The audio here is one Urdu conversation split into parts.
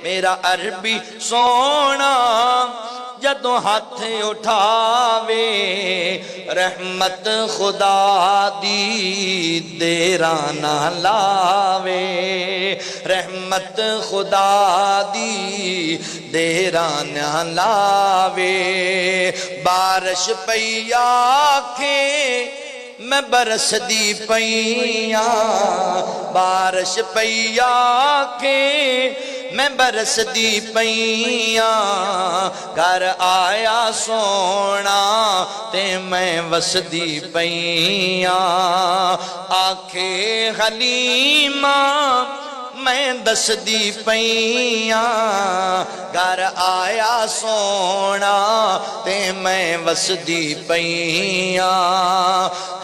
میرا عربی سونا جدوں ہاتھ اٹھاوے رحمت خدا دی دیراں نہ لاوے رحمت خدا دی دیراں نہ لاوے بارش پئی آکھے میں برس دی پئیاں بارش پئی آکھے میں برس دی پئیاں گھر آیا سونا تے میں وس دی پئیاں آکھے حلیمہ میں دس دی پئیاں گھر آیا سونا تے میں وس دی پئیاں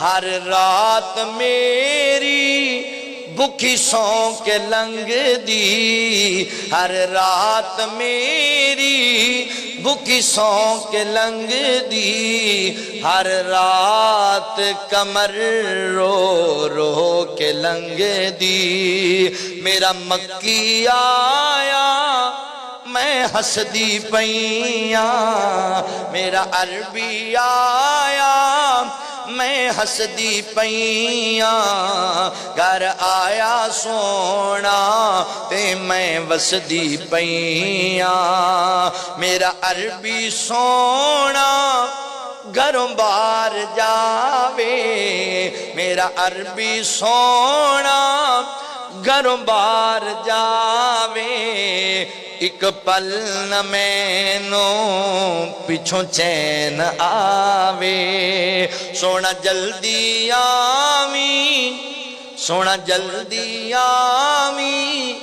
ہر رات میری بکھی سوں کے لنگ دی ہر رات میری بکھی سوں کے لنگ دی ہر رات کمر رو رو کے لنگ دی میرا مکی آیا میں ہس دی پئیاں میرا عربی آیا میں ہس دی پئیاں گھر آیا سونا تے میں وس دی پئیاں میرا عربی سونا گھروں بار جاوے میرا عربی سونا گھروں بار جاوے ایک پل نہ مینوں پچھوں چین آوے سونا جلدی آویں سونا جلدی آویں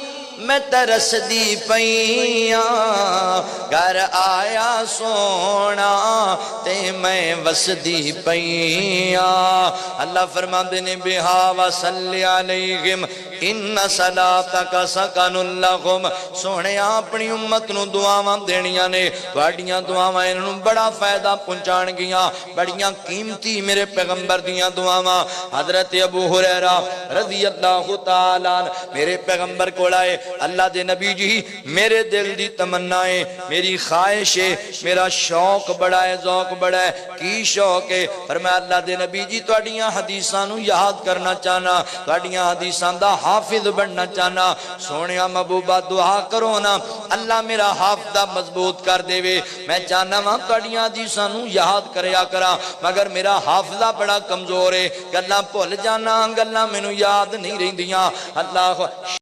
میں ترس دی پئیاں گھر آیا سونا تے میں وس دی پئیاں اللہ فرماندے نے بہا وصلی علیہم ان صلاتک سکن لہم سونے اپنی امت نو دعاواں دینیاں نے تواڈیاں دعاواں انہاں نوں بڑا فائدہ پہنچان گیاں بڑیاں قیمتی میرے پیغمبر دیاں دعاواں حضرت ابو ہریرہ رضی اللہ تعالیٰ عنہ میرے پیغمبر کول آئے اللہ دے نبی جی میرے دل دی تمنا ہے میری خواہش ہے میرا شوق بڑا ہے ذوق بڑا ہے کی شوق ہے فرمایا اللہ دے نبی جی تواڈیاں حدیثاں نو یاد کرنا چاہنا تواڈیاں حدیثاں دا حافظ بننا چاہنا سونیا محبوبہ دعا کرو نا اللہ میرا حافظہ مضبوط کر دے وے میں چاہنا وہاں تواڈیاں حدیثاں نو یاد کریا کرا مگر میرا حافظہ بڑا کمزور ہے گلاں بھول جانا گلاں مینوں یاد نہیں رہندیاں اللہ